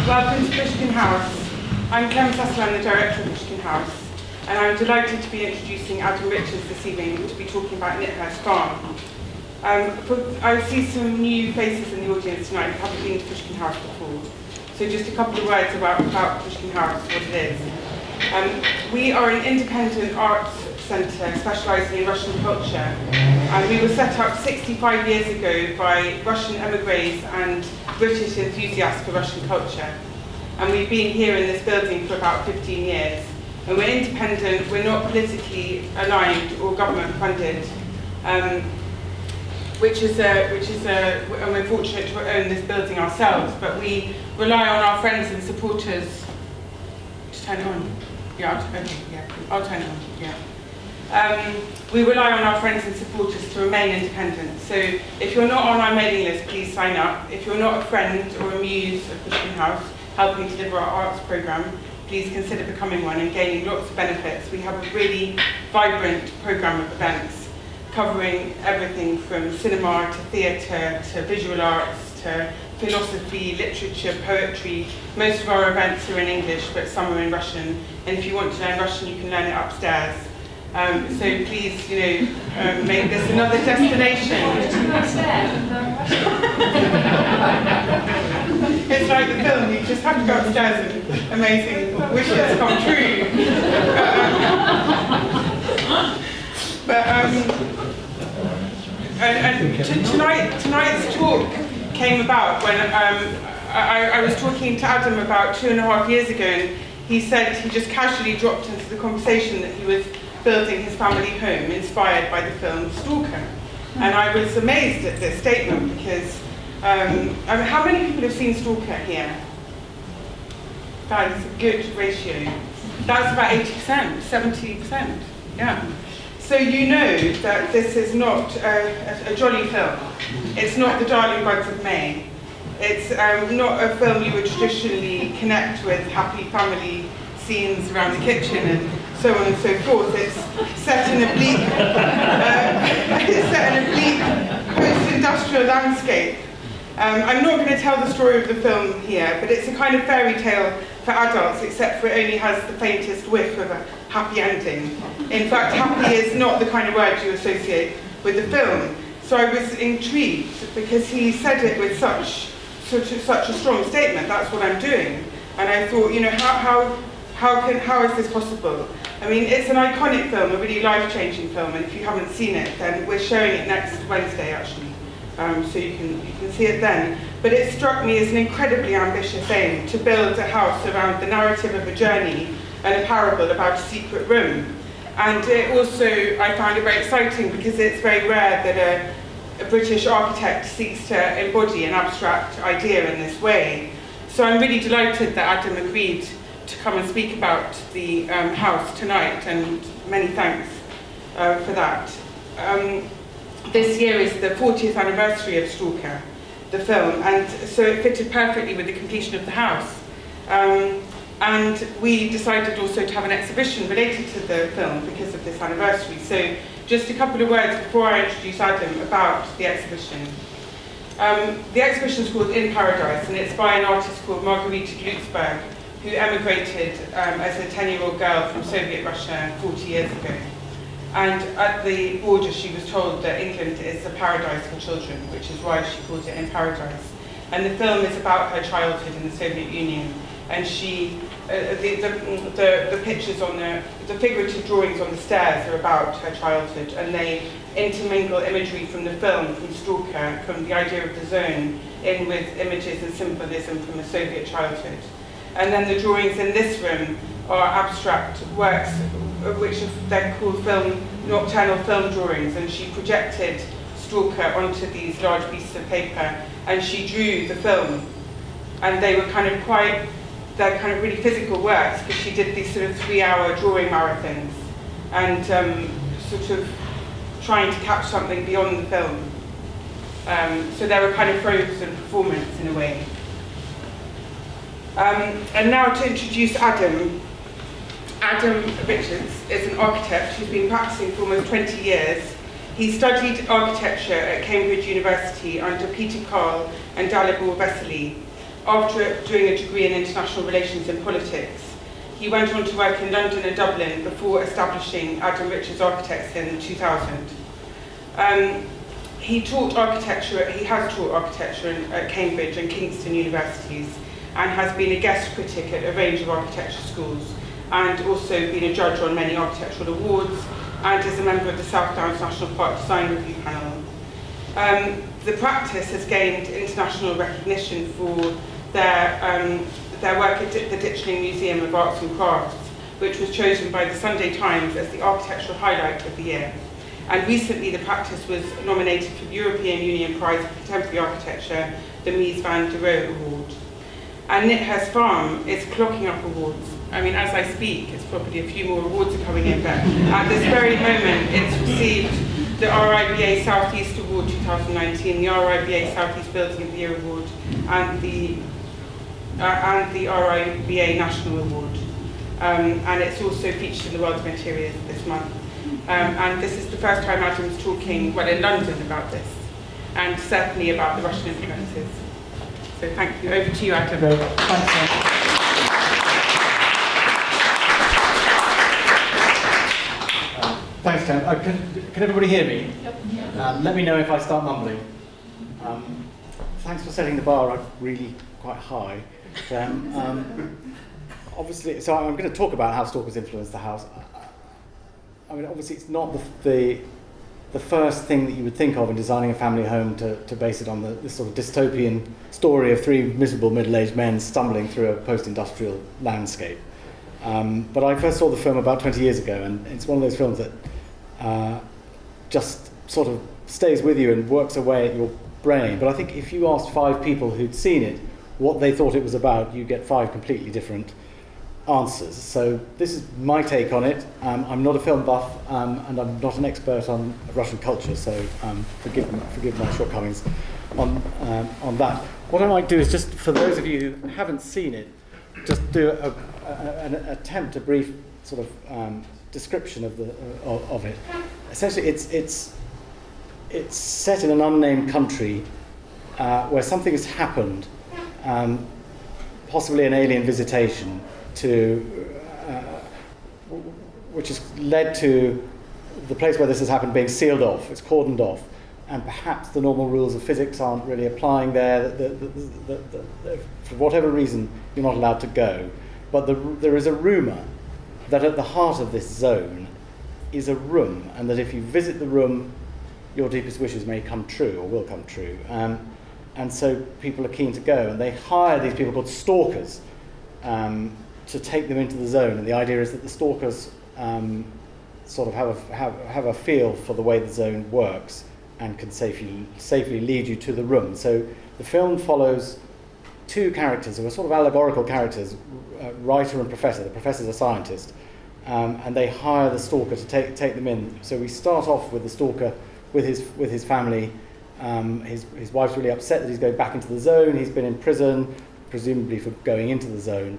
Welcome to Pushkin House. I'm Clem Cecil, I'm the director of Pushkin House, and I'm delighted to be introducing Adam Richards this evening to be talking about Nithurst Farm. I see some new faces in the audience tonight who haven't been to Pushkin House before. So just a couple of words about Pushkin House, what it is. We are an independent arts centre specialising in Russian culture, and we were set up 65 years ago by Russian émigrés and British enthusiasts for Russian culture. And we've been here in this building for about 15 years. And we're independent, we're not politically aligned or government funded, and we're fortunate to own this building ourselves, but we rely on our friends and supporters. Just turn it on. Yeah, I'll turn it on, yeah. We rely on our friends and supporters to remain independent. So if you're not on our mailing list, please sign up. If you're not a friend or a muse of Pushkin House, helping deliver our arts programme, please consider becoming one and gaining lots of benefits. We have a really vibrant programme of events covering everything from cinema to theatre to visual arts to philosophy, literature, poetry. Most of our events are in English, but some are in Russian. And if you want to learn Russian, you can learn it upstairs. So please, make this another destination. It's like the film, you just have to go upstairs and amazing wishes come true. Tonight's talk came about when I was talking to Adam about 2.5 years ago, and he said he just casually dropped into the conversation that he was building his family home inspired by the film Stalker. And I was amazed at this statement because, how many people have seen Stalker here? That is a good ratio. That's about 80%, 70%, yeah. So you know that this is not a jolly film. It's not The Darling Buds of May. It's not a film you would traditionally connect with happy family scenes around the kitchen and so on and so forth. It's set in a bleak, post-industrial landscape. I'm not going to tell the story of the film here, but it's a kind of fairy tale for adults, except for it only has the faintest whiff of a happy ending. In fact, happy is not the kind of word you associate with the film. So I was intrigued because he said it with such a strong statement. That's what I'm doing, and I thought, how is this possible? I mean, it's an iconic film, a really life-changing film, and if you haven't seen it, then we're showing it next Wednesday, actually, so you can see it then. But it struck me as an incredibly ambitious aim to build a house around the narrative of a journey and a parable about a secret room. And I found it very exciting because it's very rare that a British architect seeks to embody an abstract idea in this way. So I'm really delighted that Adam agreed to come and speak about the house tonight, and many thanks for that. This year is the 40th anniversary of Stalker, the film, and so it fitted perfectly with the completion of the house. And we decided also to have an exhibition related to the film because of this anniversary. So just a couple of words before I introduce Adam about the exhibition. The exhibition is called In Paradise, and it's by an artist called Margarita Glucksberg, who emigrated as a 10-year-old girl from Soviet Russia 40 years ago. And at the border, she was told that England is a paradise for children, which is why she called it In Paradise. And the film is about her childhood in the Soviet Union. And she, the pictures on the figurative drawings on the stairs are about her childhood, and they intermingle imagery from the film, from Stalker, from the idea of the zone, in with images and symbolism from a Soviet childhood. And then the drawings in this room are abstract works, which they're called Nocturnal film drawings, and she projected Stalker onto these large pieces of paper, and she drew the film. And they were they're kind of really physical works, because she did these sort of 3-hour drawing marathons, and sort of trying to catch something beyond the film. So they were kind of frozen performance in a way. And now to introduce Adam. Adam Richards is an architect who's been practicing for almost 20 years. He studied architecture at Cambridge University under Peter Carl and Dalibor Vesely. after doing a degree in international relations and politics. He went on to work in London and Dublin before establishing Adam Richards Architects in 2000. He has taught architecture at Cambridge and Kingston universities, and has been a guest critic at a range of architecture schools, and also been a judge on many architectural awards, and is a member of the South Downs National Park Design Review panel. The practice has gained international recognition for their work at the Ditchling Museum of Arts and Crafts, which was chosen by the Sunday Times as the architectural highlight of the year. And recently the practice was nominated for the European Union Prize for Contemporary Architecture, the Mies van der Rohe Award. And Nithurst Farm is clocking up awards. I mean, as I speak, it's probably a few more awards are coming in, but at this very moment it's received the RIBA South East Award 2019, the RIBA South East Building of the Year Award, and the RIBA National Award. And it's also featured in the World of Interiors this month. And this is the first time Adam's talking, well, in London about this, and certainly about the Russian influences. So thank you. Over to you, Adam. Great. Thanks, thanks, Ken. Can everybody hear me? Yep. Let me know if I start mumbling. Thanks for setting the bar up really quite high. Obviously, so I'm going to talk about how stalkers influence the house. I mean, obviously, it's not the first thing that you would think of in designing a family home to base it on this sort of dystopian story of three miserable middle-aged men stumbling through a post-industrial landscape. But I first saw the film about 20 years ago, and it's one of those films that just sort of stays with you and works away at your brain. But I think if you asked 5 people who'd seen it what they thought it was about, you get 5 completely different answers. So this is my take on it. I'm not a film buff, and I'm not an expert on Russian culture, so forgive my shortcomings on that. What I might do is just, for those of you who haven't seen it, just do an attempt, a brief sort of description of it. Essentially, it's set in an unnamed country where something has happened, possibly an alien visitation, which has led to the place where this has happened being sealed off. It's cordoned off, and perhaps the normal rules of physics aren't really applying there. For whatever reason, you're not allowed to go. But there is a rumour that at the heart of this zone is a room, and that if you visit the room, your deepest wishes may come true, or will come true. And so people are keen to go, and they hire these people called stalkers to take them into the zone. And the idea is that the stalkers sort of have a feel for the way the zone works and can safely lead you to the room. So the film follows 2 characters who are sort of allegorical characters, writer and professor. The professor's a scientist, and they hire the stalker to take them in. So we start off with the stalker with his family. His wife's really upset that he's going back into the zone. He's been in prison, presumably for going into the zone,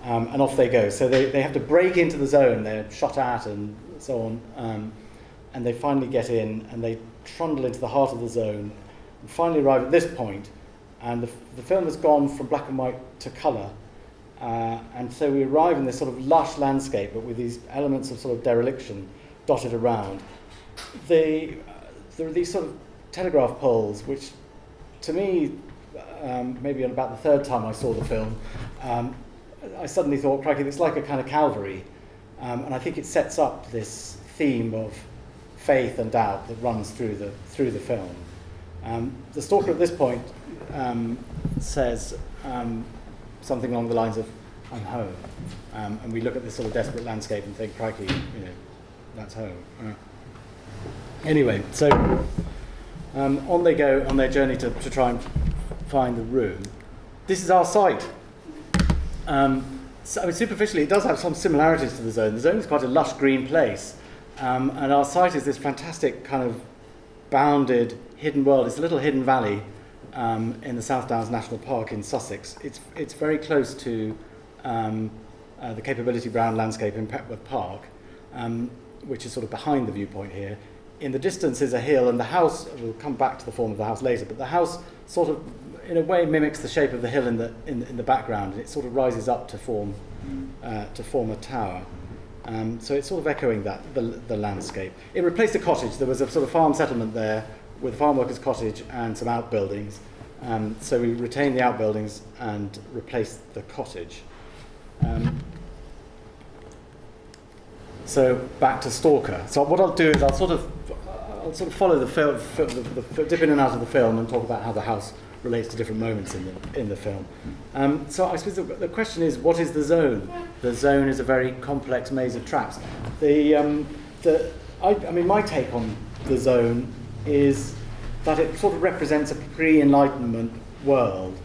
and off they go. So they have to break into the zone. They're shot at and so on, and they finally get in, and they trundle into the heart of the zone, and finally arrive at this point. And the film has gone from black and white to colour, and so we arrive in this sort of lush landscape, but with these elements of sort of dereliction dotted around. There are these sort of telegraph poles, which to me, maybe about the 3rd time I saw the film, I suddenly thought, crikey, it's like a kind of Calvary, and I think it sets up this theme of faith and doubt that runs through the film. The stalker at this point says something along the lines of, "I'm home," and we look at this sort of desperate landscape and think, crikey, that's home. Anyway, so on they go on their journey to try and find the room. This is our site. So, I mean, superficially, it does have some similarities to the zone. The zone is quite a lush green place, and our site is this fantastic kind of bounded hidden world. It's a little hidden valley in the South Downs National Park in Sussex. It's very close to the Capability Brown landscape in Petworth Park, which is sort of behind the viewpoint here. In the distance is a hill, and the house, we'll come back to the form of the house later, but the house sort of in a way mimics the shape of the hill in the background, and it sort of rises up to form a tower. So it's sort of echoing that the landscape. It replaced a cottage. There was a sort of farm settlement there with a farm worker's cottage and some outbuildings. So we retained the outbuildings and replaced the cottage. So back to Stalker. So what I'll do is I'll sort of follow the film, dip in and out of the film, and talk about how the house relates to different moments in the film. So I suppose the question is, what is the zone? The zone is a very complex maze of traps. I mean, my take on the zone is that it sort of represents a pre-Enlightenment world,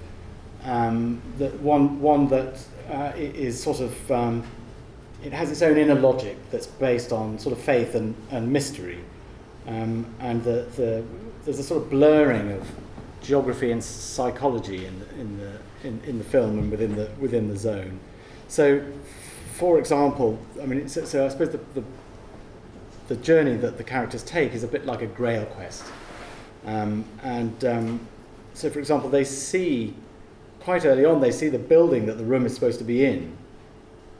that one that is sort of it has its own inner logic that's based on sort of faith and mystery, and there's a sort of blurring of geography and psychology in the film and within the zone. So, for example, I mean, so I suppose the journey that the characters take is a bit like a Grail quest, so for example, they see quite early on the building that the room is supposed to be in,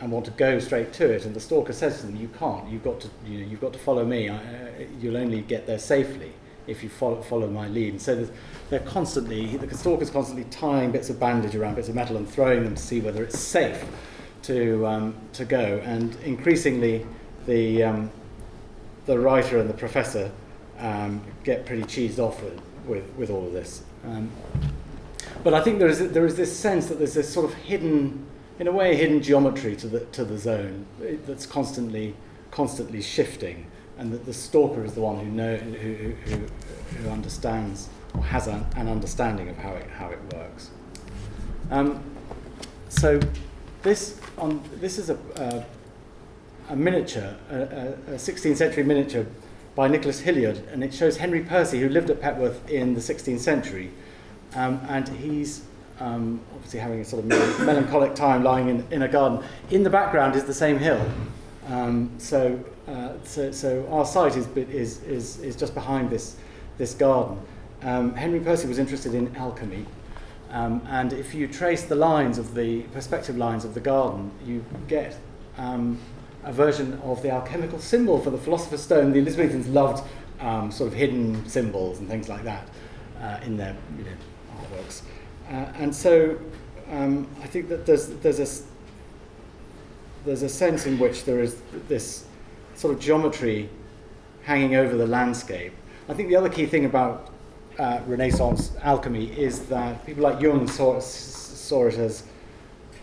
and want to go straight to it, and the stalker says to them, "You can't. You've got to follow me. You'll only get there safely if you follow my lead." And so the stalker's constantly tying bits of bandage around bits of metal and throwing them to see whether it's safe to go. And increasingly, the writer and the professor get pretty cheesed off with all of this. But I think there is this sense that there's this sort of hidden geometry to the zone that's constantly shifting, and that the stalker is the one who understands, or has an understanding of how it works. So this is a miniature, a 16th century miniature by Nicholas Hilliard, and it shows Henry Percy, who lived at Petworth in the 16th century, and he's obviously having a sort of melancholic time lying in a garden. In the background is the same hill. So our site is just behind this garden. Henry Percy was interested in alchemy, and if you trace the perspective lines of the garden, you get a version of the alchemical symbol for the Philosopher's Stone. The Elizabethans loved sort of hidden symbols and things like that in their artworks. And so I think that there's a sense in which there is this sort of geometry hanging over the landscape. I think the other key thing about Renaissance alchemy is that people like Jung saw it as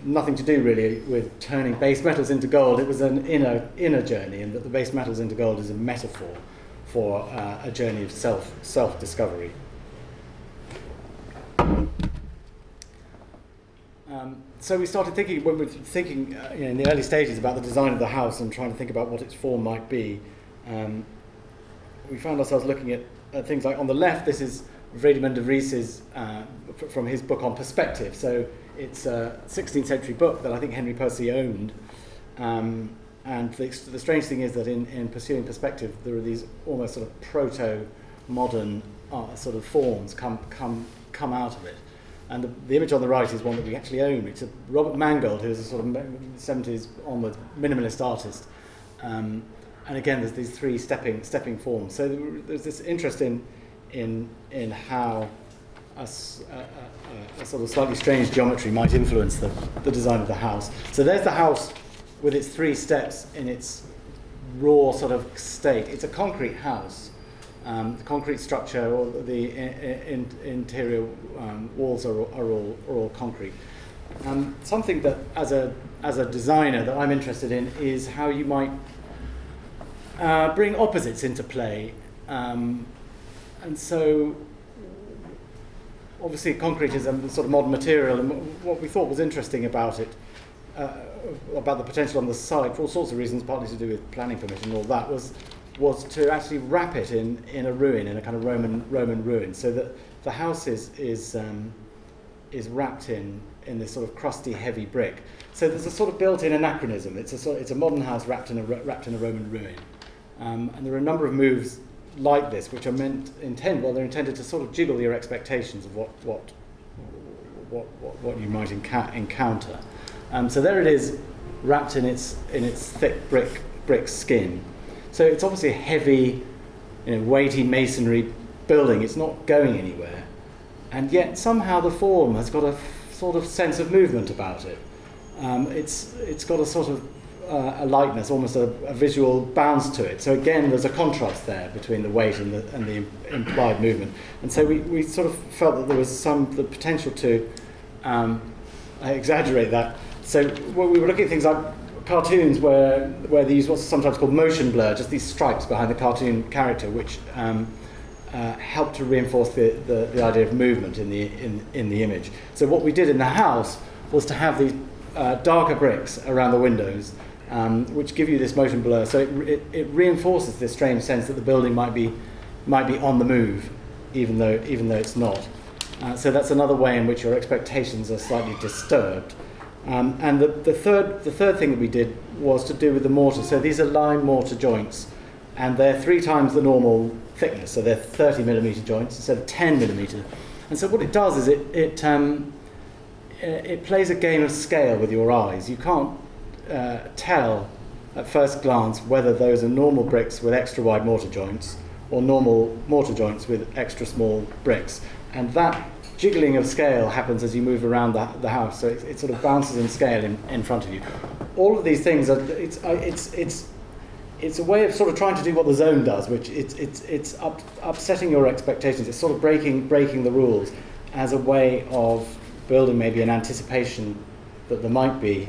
nothing to do really with turning base metals into gold. It was an inner journey, and that the base metals into gold is a metaphor for a journey of self-discovery. So we started thinking, when we were thinking in the early stages about the design of the house and trying to think about what its form might be, we found ourselves looking at things like, on the left, this is Vredeman de Vries's, from his book on perspective. So it's a 16th century book that I think Henry Percy owned. And the strange thing is that in pursuing perspective, there are these almost sort of proto-modern sort of forms come out of it. And the image on the right is one that we actually own. It's Robert Mangold, who's a sort of 70s onwards minimalist artist. And again, there's these three stepping forms. So there's this interest in how a sort of slightly strange geometry might influence the design of the house. So there's the house with its three steps in its raw sort of state. It's a concrete house. The concrete structure, or the interior walls are all concrete. Something that, as a designer, that I'm interested in is how you might bring opposites into play. And so, obviously, concrete is a sort of modern material, and what we thought was interesting about it, about the potential on the site, for all sorts of reasons, partly to do with planning permission and all that, was to actually wrap it in a ruin, in a kind of Roman ruin, so that the house is wrapped in this sort of crusty, heavy brick. So there's a sort of built-in anachronism. It's a modern house wrapped in a Roman ruin, and there are a number of moves like this which are intended to sort of jiggle your expectations of what you might encounter. So there it is, wrapped in its thick brick skin. So it's obviously a heavy, weighty masonry building. It's not going anywhere, and yet somehow the form has got a sort of sense of movement about it. It's got a sort of a lightness, almost a visual bounce to it. So again, there's a contrast there between the weight and the implied movement. And so we sort of felt that there was the potential to exaggerate that. So we were looking at things like cartoons where they use what's sometimes called motion blur, just these stripes behind the cartoon character, which help to reinforce the idea of movement in the image. So what we did in the house was to have these darker bricks around the windows, which give you this motion blur. So it reinforces this strange sense that the building might be on the move, even though it's not. So that's another way in which your expectations are slightly disturbed. And the third thing that we did was to do with the mortar. So these are lime mortar joints, and they're 3 times the normal thickness. So they're 30mm joints instead of 10mm. And so what it does is it plays a game of scale with your eyes. You can't tell at first glance whether those are normal bricks with extra wide mortar joints or normal mortar joints with extra small bricks. And that jiggling of scale happens as you move around the house, so it sort of bounces in scale in front of you. All of these things it's a way of sort of trying to do what the zone does, which it's upsetting your expectations. It's sort of breaking the rules as a way of building maybe an anticipation that there might be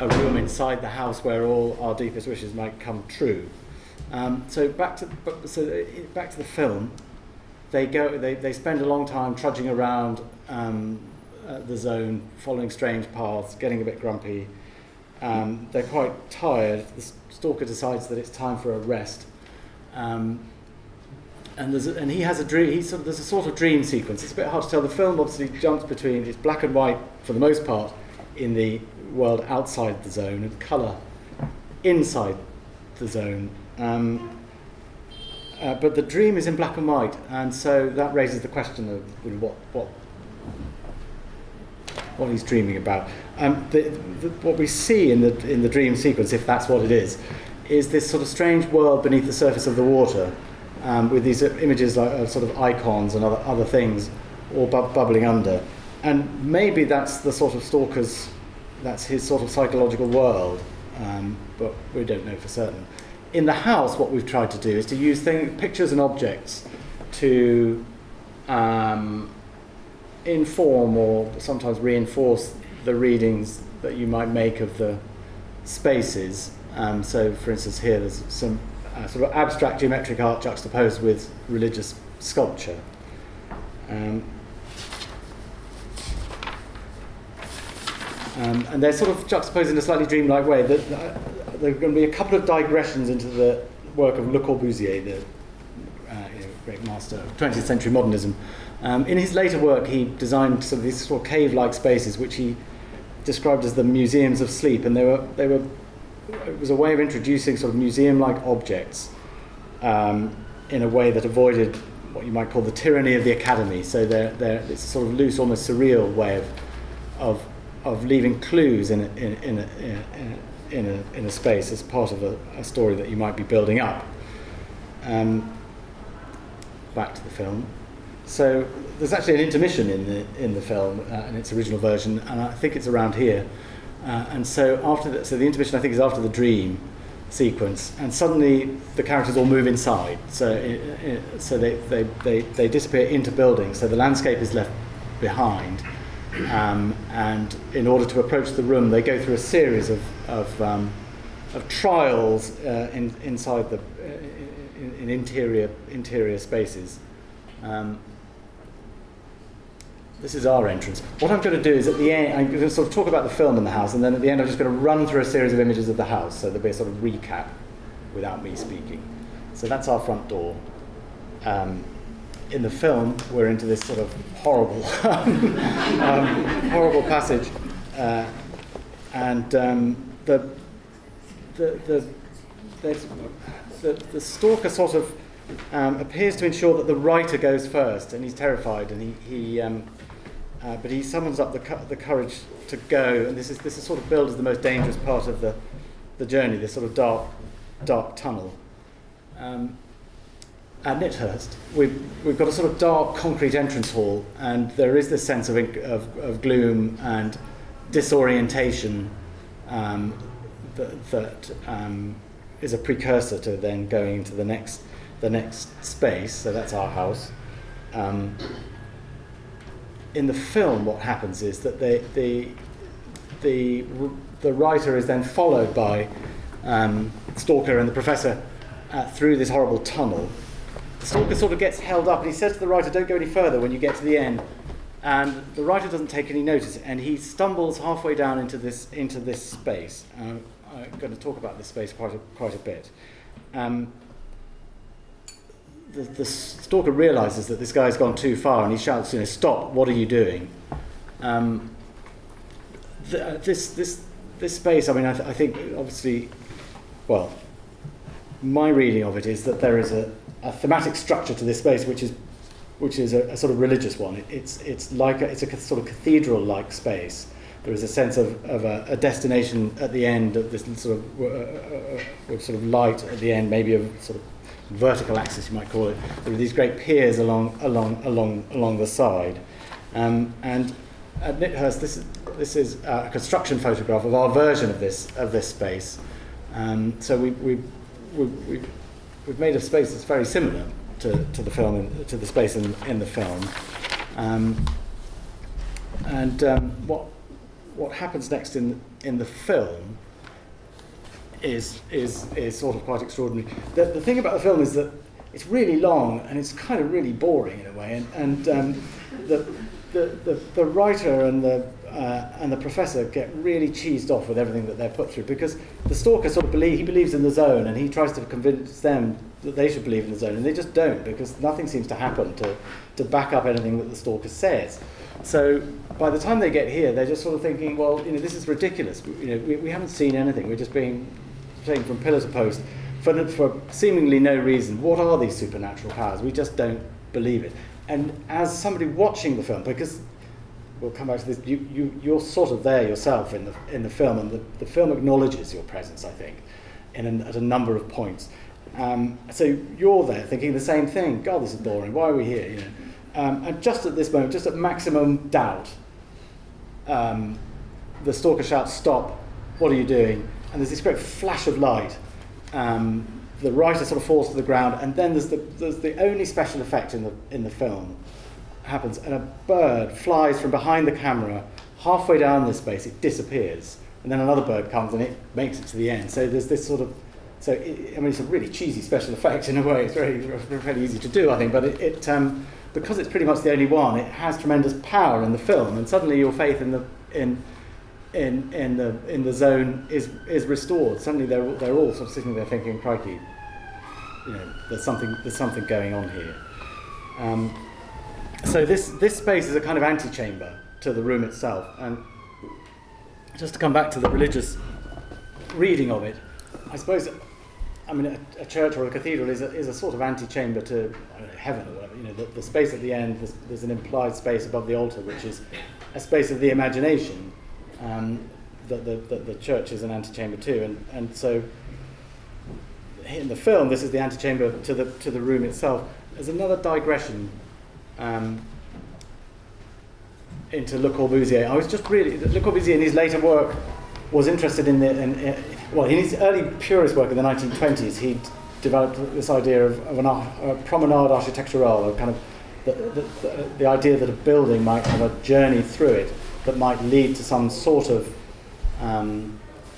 a room inside the house where all our deepest wishes might come true. So back to the film. They spend a long time trudging around the zone, following strange paths, getting a bit grumpy. They're quite tired. The stalker decides that it's time for a rest, and he has a dream. There's a sort of dream sequence. It's a bit hard to tell. The film obviously jumps between, it's black and white for the most part in the world outside the zone, and colour inside the zone. But the dream is in black and white, and so that raises the question of what he's dreaming about. What we see in the dream sequence, if that's what it is this sort of strange world beneath the surface of the water, with these images like sort of icons and other things all bubbling under. And maybe that's the sort of stalker's, that's his sort of psychological world, but we don't know for certain. In the house, what we've tried to do is to use pictures and objects to inform or sometimes reinforce the readings that you might make of the spaces. So, for instance, here there's some sort of abstract geometric art juxtaposed with religious sculpture. And they're sort of juxtaposed in a slightly dreamlike way. There are going to be a couple of digressions into the work of Le Corbusier, the great master of 20th century modernism. In his later work, he designed sort of these sort of cave-like spaces, which he described as the museums of sleep, and it was a way of introducing sort of museum-like objects in a way that avoided what you might call the tyranny of the academy. So it's a sort of loose, almost surreal way of leaving clues in a space as part of a story that you might be building up. Back to the film. So there's actually an intermission in the film in its original version, and I think it's around here. And so the intermission I think is after the dream sequence, and suddenly the characters all move inside. So they disappear into buildings. So the landscape is left behind. And in order to approach the room, they go through a series of trials inside in interior spaces. This is our entrance. What I'm going to do is at the end, I'm going to sort of talk about the film and the house, and then at the end I'm just going to run through a series of images of the house, so there'll be a sort of recap without me speaking. So that's our front door. In the film, we're into this sort of horrible, horrible passage, and the stalker sort of appears to ensure that the writer goes first, and he's terrified, and but he summons up the courage to go, and this is sort of billed as the most dangerous part of the journey, this sort of dark tunnel. At Nithurst, we've got a sort of dark concrete entrance hall, and there is this sense of gloom and disorientation that is a precursor to then going into the next space. So that's our house. In the film, what happens is that the writer is then followed by Stalker and the professor through this horrible tunnel. The Stalker sort of gets held up, and he says to the writer, "Don't go any further when you get to the end." And the writer doesn't take any notice, and he stumbles halfway down into this space. I'm going to talk about this space quite a bit. The Stalker realizes that this guy's gone too far, and he shouts, "Stop! What are you doing?" This space. I mean, I think obviously, well, my reading of it is that there is a thematic structure to this space, which is a sort of religious one. It's a sort of cathedral-like space. There is a sense of a destination at the end of this sort of light at the end, maybe a sort of vertical axis, you might call it. There are these great piers along the side, and at Nithurst, this is a construction photograph of our version of this space. So we've made a space that's very similar to the film, to the space in the film, what happens next in the film is sort of quite extraordinary. The thing about the film is that it's really long and it's kind of really boring in a way, and the writer and the professor get really cheesed off with everything that they're put through, because the Stalker sort of believes in the zone, and he tries to convince them that they should believe in the zone, and they just don't, because nothing seems to happen to back up anything that the Stalker says. So by the time they get here, they're just sort of thinking, well, this is ridiculous. We haven't seen anything. We're just being taken from pillar to post for seemingly no reason. What are these supernatural powers? We just don't believe it. And as somebody watching the film, because we'll come back to this, you're sort of there yourself in the film, and the film acknowledges your presence, I think, at a number of points. So you're there thinking the same thing. God, this is boring. Why are we here? And just at this moment, just at maximum doubt, the Stalker shouts, "Stop! What are you doing?" And there's this great flash of light. The writer sort of falls to the ground, and then there's the only special effect in the film happens, and a bird flies from behind the camera halfway down this space. It disappears, and then another bird comes and it makes it to the end. So there's this sort of it's a really cheesy special effect in a way. It's very easy to do, I think, but it because it's pretty much the only one, it has tremendous power in the film, and suddenly your faith in the zone is restored. Suddenly they're all sort of sitting there thinking, "Crikey, there's something going on here." So this space is a kind of antechamber to the room itself, and just to come back to the religious reading of it, I suppose, a church or a cathedral is a sort of antechamber to heaven or whatever. The space at the end, there's an implied space above the altar, which is a space of the imagination. That the church is an antechamber too, and so in the film, this is the antechamber to the room itself. There's another digression into Le Corbusier. I was just really Le Corbusier in his later work was interested in in his early purist work in the 1920s. He developed this idea of a promenade architecturale, a kind of the idea that a building might have a journey through it that might lead to some sort of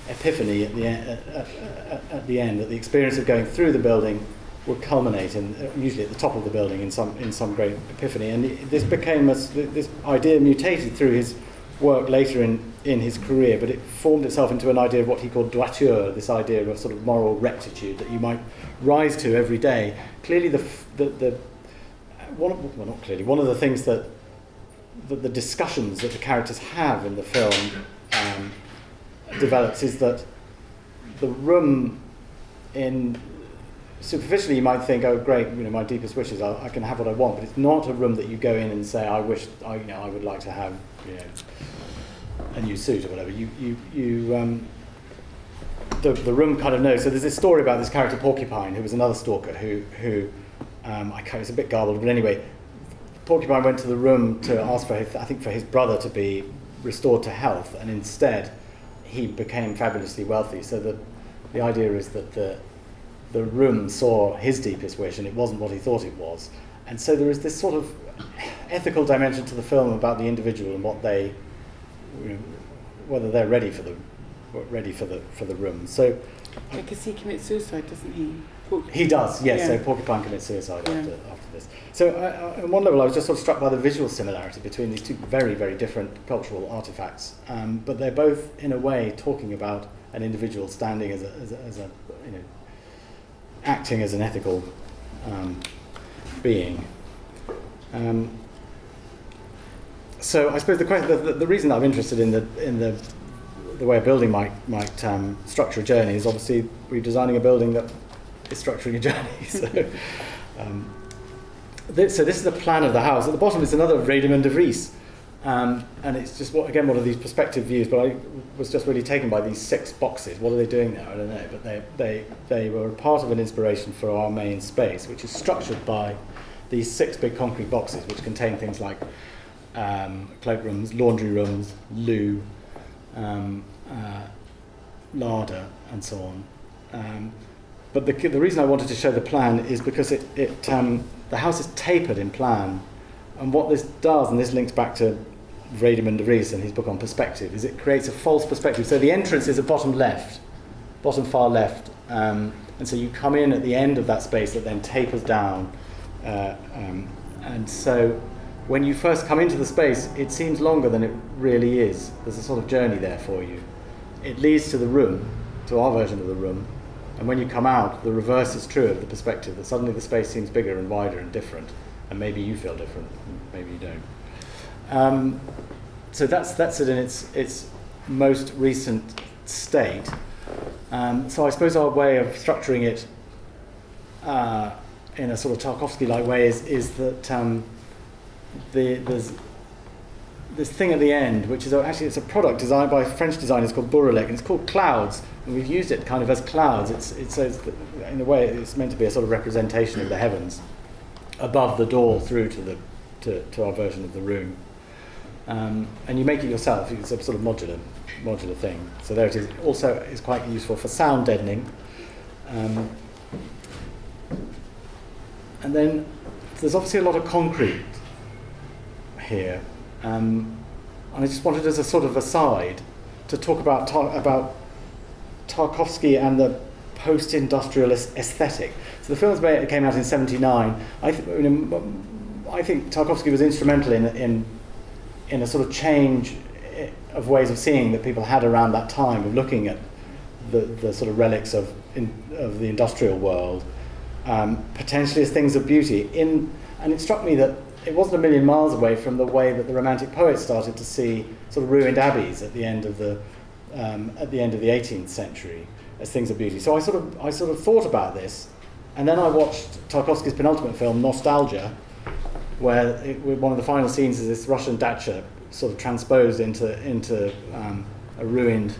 epiphany at the end. That the experience of going through the building would culminate usually at the top of the building in some great epiphany. And this became this idea mutated through his work later in his career, but it formed itself into an idea of what he called droiture, this idea of a sort of moral rectitude that you might rise to every day. Clearly, one of the things that the discussions that the characters have in the film develops is that the room in superficially you might think, oh great, my deepest wishes, I can have what I want, but it's not a room that you go in and say, I wish, I would like to have, a new suit or whatever. The room kind of knows. So there's this story about this character Porcupine, who was another stalker, who it's a bit garbled, but anyway, Porcupine went to the room to ask for his brother to be restored to health, and instead he became fabulously wealthy. So the idea is that the room saw his deepest wish, and it wasn't what he thought it was. And so there is this sort of ethical dimension to the film about the individual and what they, whether they're ready for the room. So because he commits suicide, doesn't he? He does, yes. Yeah. So Porcupine commits suicide after this. So on one level, I was just sort of struck by the visual similarity between these two very, very different cultural artifacts. But they're both, in a way, talking about an individual standing as a acting as an ethical being. So I suppose the reason I'm interested in the way a building might structure a journey is obviously we're designing a building that is structuring a journey. So this is the plan of the house. At the bottom is another Radiman de Vries, and it's just one of these perspective views. But I was just really taken by these 6 boxes. What are they doing there? I don't know. But they were part of an inspiration for our main space, which is structured by these 6 big concrete boxes, which contain things like cloakrooms, laundry rooms, loo, larder, and so on. But the reason I wanted to show the plan is because the house is tapered in plan, and what this does, and this links back to Radiman de Vries and his book on perspective, is it creates a false perspective. So the entrance is at bottom far left, and so you come in at the end of that space that then tapers down, and so when you first come into the space, it seems longer than it really is. There's a sort of journey there for you. It leads to the room, to our version of the room, and when you come out, the reverse is true of the perspective, that suddenly the space seems bigger and wider and different, and maybe you feel different, maybe you don't. So that's it in its most recent state. So I suppose our way of structuring it in a sort of Tarkovsky-like way is that there's this thing at the end, which is actually it's a product designed by French designers called Bourrelec, and it's called Clouds, and we've used it kind of as clouds. It says that in a way it's meant to be a sort of representation of the heavens above the door through to our version of the room, and you make it yourself. It's a sort of modular thing. So there it is. Also, is quite useful for sound deadening, and then there's obviously a lot of concrete here, and I just wanted, as a sort of aside, to talk about Tarkovsky and the post-industrialist aesthetic. So the film came out in '79. I think Tarkovsky was instrumental in a sort of change of ways of seeing that people had around that time, of looking at the sort of relics of the industrial world, potentially as things of beauty. And it struck me that it wasn't a million miles away from the way that the Romantic poets started to see sort of ruined abbeys at the end of the 18th century as things of beauty. So I sort of thought about this, and then I watched Tarkovsky's penultimate film, Nostalgia, where one of the final scenes is this Russian dacha sort of transposed into a ruined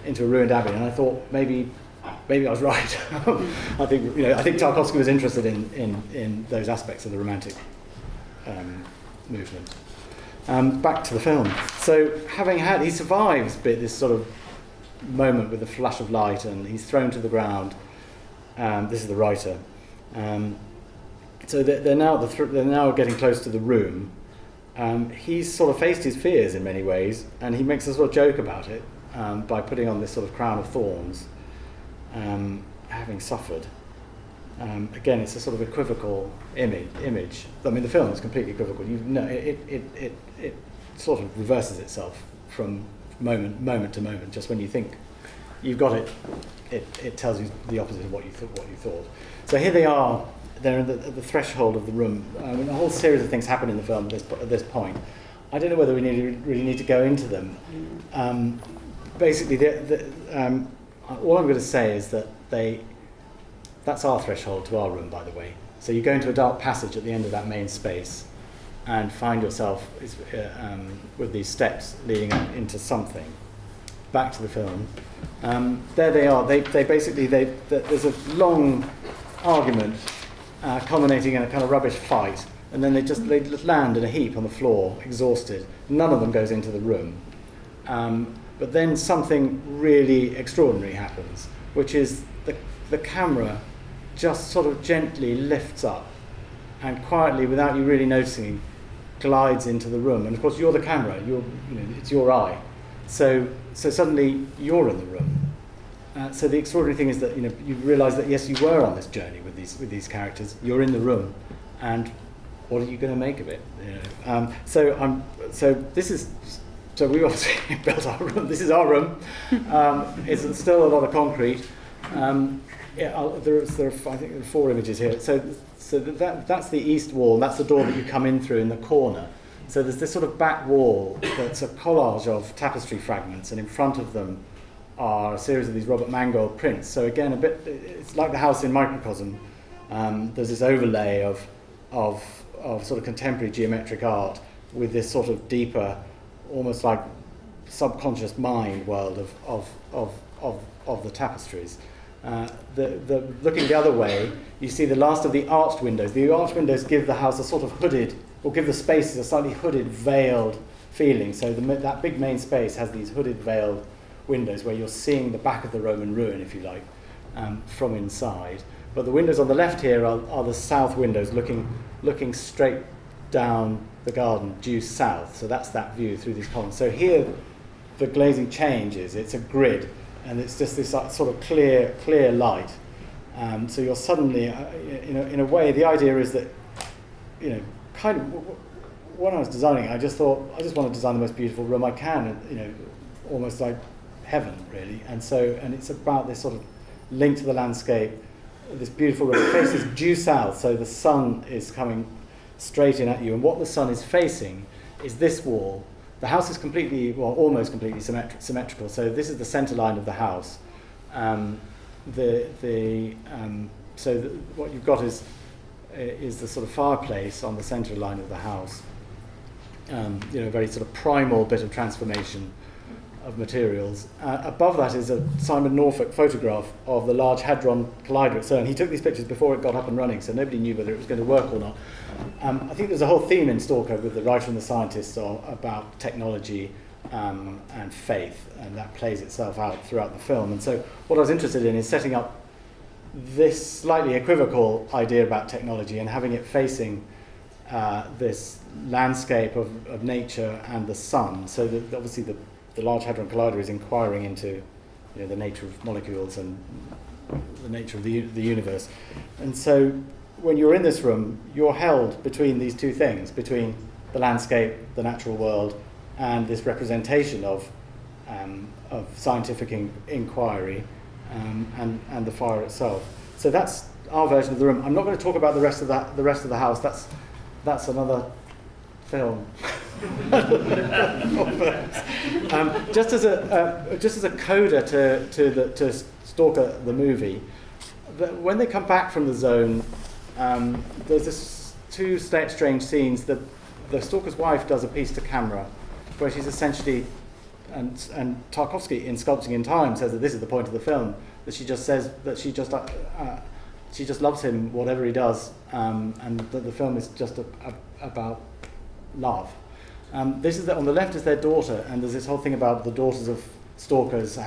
abbey, and I thought maybe I was right. I think Tarkovsky was interested in those aspects of the Romantic movement. Back to the film. So he survives this sort of moment with the flash of light, and he's thrown to the ground. This is the writer. So they're now getting close to the room. He's sort of faced his fears in many ways, and he makes a sort of joke about it by putting on this sort of crown of thorns, having suffered. Again, it's a sort of equivocal image. I mean, the film is completely equivocal. It sort of reverses itself from moment to moment. Just when you think you've got it, it tells you the opposite of what you thought. So here they are. They're at the threshold of the room. A whole series of things happen in the film at this point. I don't know whether we really need to go into them. Basically, all I'm going to say is that That's our threshold to our room, by the way. So you go into a dark passage at the end of that main space and find yourself with these steps leading up into something. Back to the film. There they are. There's a long argument culminating in a kind of rubbish fight, and then they just land in a heap on the floor, exhausted. None of them goes into the room. But then something really extraordinary happens, which is the camera just sort of gently lifts up and quietly, without you really noticing, glides into the room. And of course, you're the camera. It's your eye. So suddenly you're in the room. So the extraordinary thing is that you realise that yes, you were on this journey with these characters. You're in the room, and what are you going to make of it? So we obviously built our room. This is our room. It's still a lot of concrete. There are 4 images here. So that's the east wall. That's the door that you come in through in the corner. So there's this sort of back wall that's a collage of tapestry fragments, and in front of them are a series of these Robert Mangold prints. So again, it's like the house in microcosm. There's this overlay of sort of contemporary geometric art with this sort of deeper, almost like subconscious mind world of the tapestries. Looking the other way, you see the last of the arched windows. The arched windows give the house a sort of hooded, or give the spaces a slightly hooded, veiled feeling. So that big main space has these hooded, veiled windows where you're seeing the back of the Roman ruin, if you like, from inside. But the windows on the left here are the south windows looking straight down the garden, due south. So that's that view through these columns. So here the glazing changes. It's a grid, and it's just this sort of clear light. So you're suddenly, in a way, the idea is that, kind of, when I was designing, I just thought, I just want to design the most beautiful room I can, almost like heaven, really. And it's about this sort of link to the landscape, this beautiful room. It faces due south, so the sun is coming straight in at you, and what the sun is facing is this wall. The house is almost completely symmetrical. So this is the centre line of the house. What you've got is the sort of fireplace on the centre line of the house. A very sort of primal bit of transformation of materials. Above that is a Simon Norfolk photograph of the Large Hadron Collider at CERN. He took these pictures before it got up and running, so nobody knew whether it was going to work or not. I think there's a whole theme in Stalker with the writer and the scientist about technology and faith, and that plays itself out throughout the film. And so what I was interested in is setting up this slightly equivocal idea about technology and having it facing this landscape of nature and the sun, so that obviously the Large Hadron Collider is inquiring into the nature of molecules and the nature of the universe. And so when you're in this room, you're held between these two things, between the landscape, the natural world, and this representation of scientific inquiry and the fire itself. So that's our version of the room. I'm not going to talk about the rest of the house. That's another film. Just as a coda to Stalker the movie, when they come back from the zone, there's this two strange scenes. The Stalker's wife does a piece to camera where she's essentially, and Tarkovsky in Sculpting in Time says that this is the point of the film, that she just says that she just loves him whatever he does, and that the film is just about love. This is on the left is their daughter, and there's this whole thing about the daughters of stalkers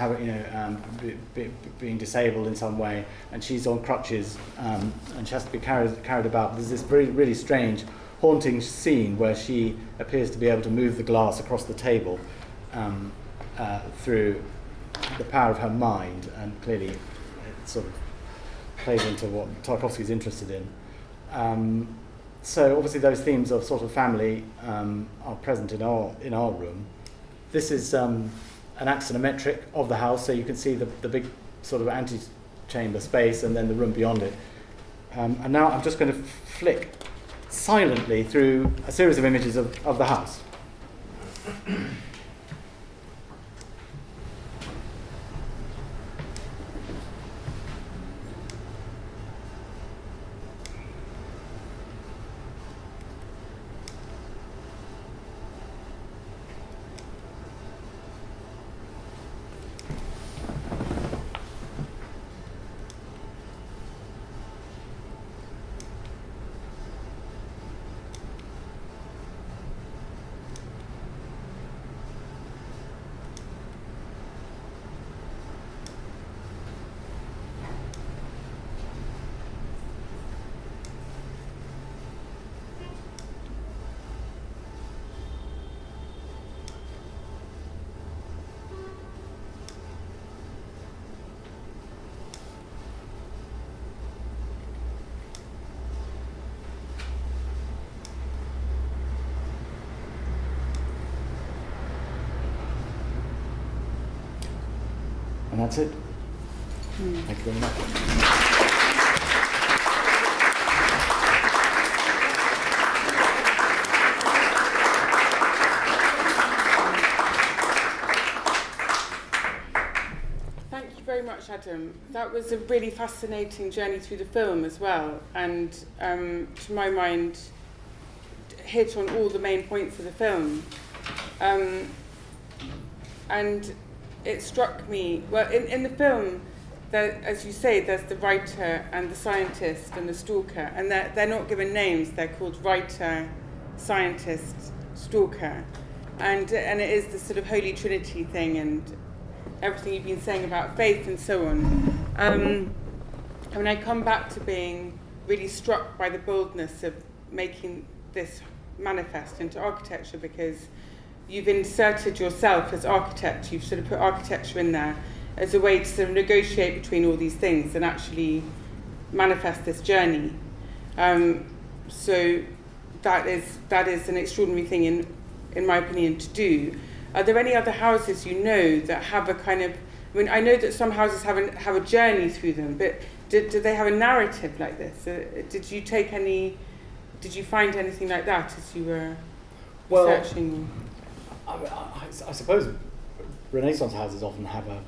being disabled in some way, and she's on crutches, and she has to be carried about. There's this really strange, haunting scene where she appears to be able to move the glass across the table through the power of her mind, and clearly it sort of plays into what Tarkovsky's interested in. So obviously those themes of sort of family are present in our room. This is an axonometric of the house, so you can see the big sort of antechamber space and then the room beyond it. And now I'm just going to flick silently through a series of images of the house. And that's it. Thank you very much. Thank you very much, Adam. That was a really fascinating journey through the film as well, and to my mind, hit on all the main points of the film. And it struck me, well, in the film, as you say, there's the writer and the scientist and the stalker, and they're not given names, they're called writer, scientist, stalker. And it is the sort of Holy Trinity thing, and everything you've been saying about faith and so on. I come back to being really struck by the boldness of making this manifest into architecture, because you've inserted yourself as architect, you've sort of put architecture in there as a way to sort of negotiate between all these things and actually manifest this journey. So that is an extraordinary thing, in my opinion, to do. Are there any other houses you know that have a kind of, I know that some houses have a journey through them, but do they have a narrative like this? Did you find anything like that as you were researching? I suppose Renaissance houses often have a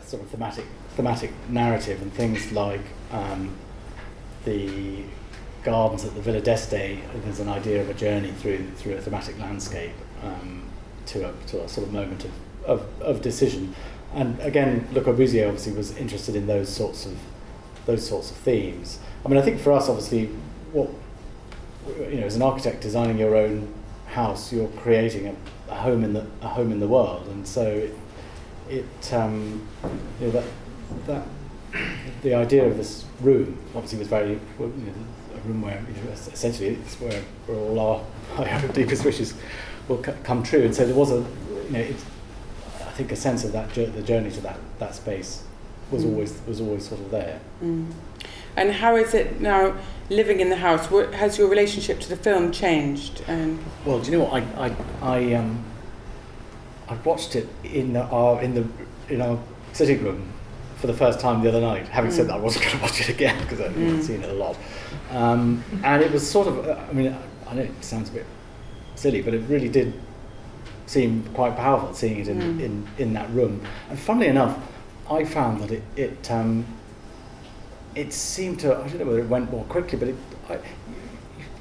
sort of thematic narrative, and things like the gardens at the Villa d'Este. There's an idea of a journey through a thematic landscape to a sort of moment of decision. And again, Le Corbusier obviously was interested in those sorts of themes. I think for us, obviously, as an architect designing your own house, you're creating a home in the world, and so that the idea of this room obviously was very a room where essentially it's where all our deepest wishes will come true, and so there was I think a sense of that the journey to that space was always sort of there. And how is it now living in the house? What has your relationship to the film changed? Well, do you know what, I watched it in our sitting room for the first time the other night. Having said that, I wasn't going to watch it again because I'd seen it a lot, and it was sort of, I know it sounds a bit silly, but it really did seem quite powerful seeing it in that room. And funnily enough, I found that it seemed to, I don't know whether it went more quickly, but you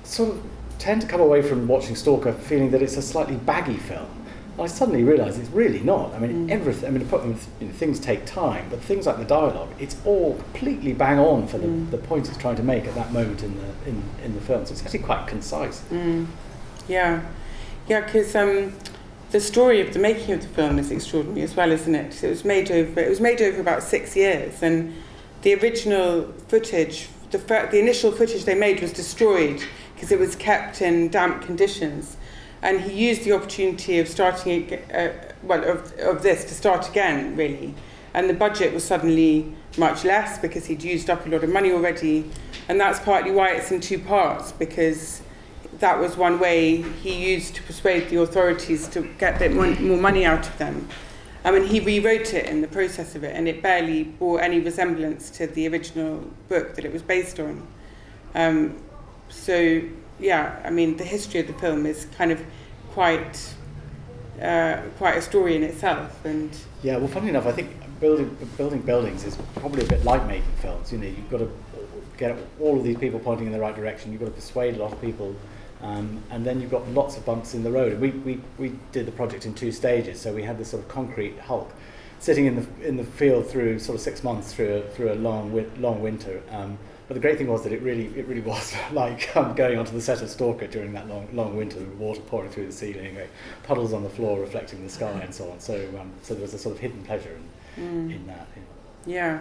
sort of tend to come away from watching Stalker feeling that it's a slightly baggy film. I suddenly realised it's really not. Everything. Things take time, but things like the dialogue, it's all completely bang on for the point it's trying to make at that moment in the film. So it's actually quite concise. Yeah, because the story of the making of the film is extraordinary as well, isn't it? So it was made over about 6 years, and the original footage, the initial footage they made was destroyed because it was kept in damp conditions. And he used the opportunity of starting of this to start again, really. And the budget was suddenly much less because he'd used up a lot of money already. And that's partly why it's in 2 parts, because that was one way he used to persuade the authorities to get a bit more money out of them. He rewrote it in the process of it, and it barely bore any resemblance to the original book that it was based on. The history of the film is kind of quite a story in itself. And yeah, well, funnily enough, I think building buildings is probably a bit like making films. You've got to get all of these people pointing in the right direction. You've got to persuade a lot of people. And then you've got lots of bumps in the road. And we did the project in 2 stages, so we had this sort of concrete hulk sitting in the field through sort of 6 months through a long winter. But the great thing was that it really was like going onto the set of Stalker during that long winter, with water pouring through the ceiling, puddles on the floor reflecting the sky, and so on. So there was a sort of hidden pleasure in that. Yeah.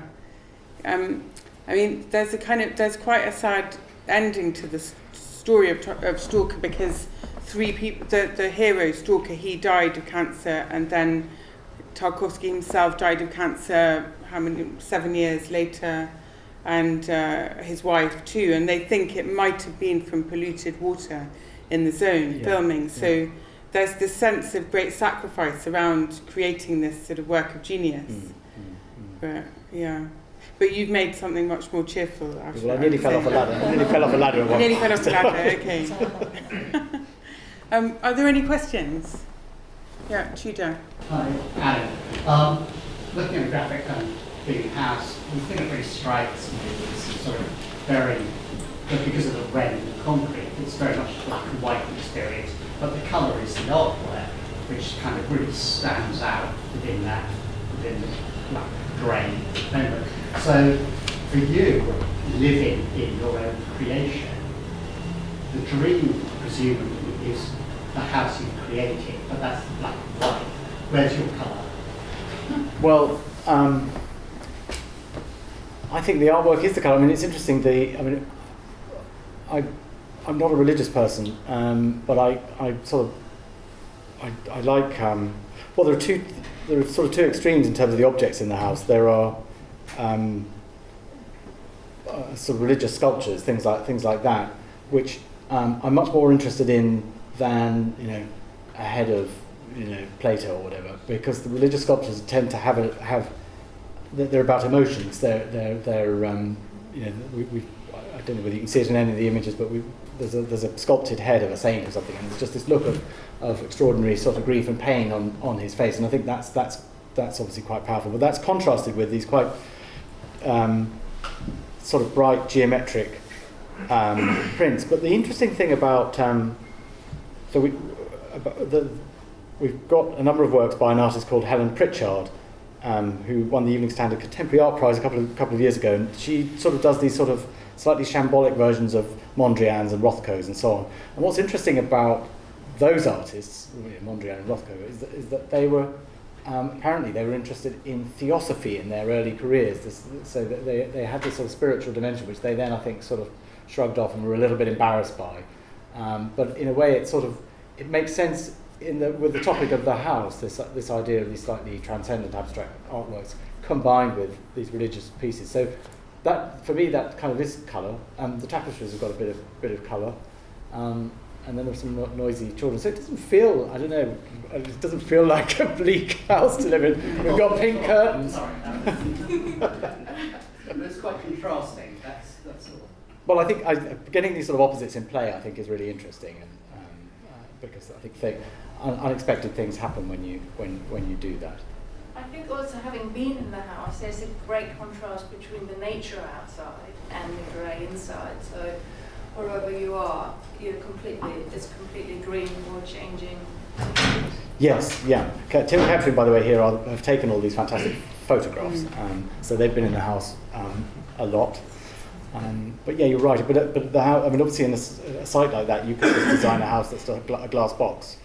There's quite a sad ending to the story of Stalker, because 3 people, the hero Stalker, he died of cancer, and then Tarkovsky himself died of cancer 7 years later, and his wife too, and they think it might have been from polluted water in the zone filming. So there's this sense of great sacrifice around creating this sort of work of genius. But yeah. But you've made something much more cheerful, actually. Well, I nearly fell off a ladder. I nearly fell off a ladder at once. Nearly fell off the ladder, okay. Are there any questions? Yeah, Tudor. Hi, Adam. Looking at the graphic and the house, the thing that really strikes me is sort of very, but because of the red and the concrete, it's very much black and white experience, but the colour is the artwork, which kind of really stands out within the black grey framework. So for you, living in your own creation, the dream presumably is the house you created, but that's black and white. Where's your colour? Well, I think the artwork is the colour. I mean, it's interesting. I'm not a religious person, but I like. Well, there are sort of two extremes in terms of the objects in the house. There are sort of religious sculptures, things like that, which I'm much more interested in than a head of Plato or whatever, because the religious sculptures tend to have they're about emotions. They're I don't know whether you can see it in any of the images, but there's a sculpted head of a saint or something, and it's just this look of extraordinary sort of grief and pain on his face, and I think that's obviously quite powerful. But that's contrasted with these quite sort of bright geometric prints. But the interesting thing about we've got a number of works by an artist called Helen Pritchard, who won the Evening Standard Contemporary Art Prize a couple of years ago, and she sort of does these sort of slightly shambolic versions of Mondrians and Rothkos and so on. And what's interesting about those artists, Mondrian and Rothko, is that they were apparently they were interested in theosophy in their early careers. So that they had this sort of spiritual dimension, which they then I think sort of shrugged off and were a little bit embarrassed by. But in a way, it makes sense with the topic of the house, this idea of these slightly transcendent abstract artworks combined with these religious pieces. So that, for me, that kind of is colour. The tapestries have got a bit of colour, and then there's some noisy children. So it doesn't feel, I don't know, it doesn't feel like a bleak house to live in. We've got pink curtains. Sorry, it's quite contrasting. That's all. Well, I think getting these sort of opposites in play, I think, is really interesting, and because I think unexpected things happen when you do that. I think also having been in the house, there's a great contrast between the nature outside and the grey inside. So wherever you are, it's completely green or changing. Yes, yeah. Tim and Catherine, by the way, here have taken all these fantastic photographs. So they've been in the house a lot. But yeah, you're right. But the house, I mean, obviously, in a site like that, you could just design a house that's a glass box,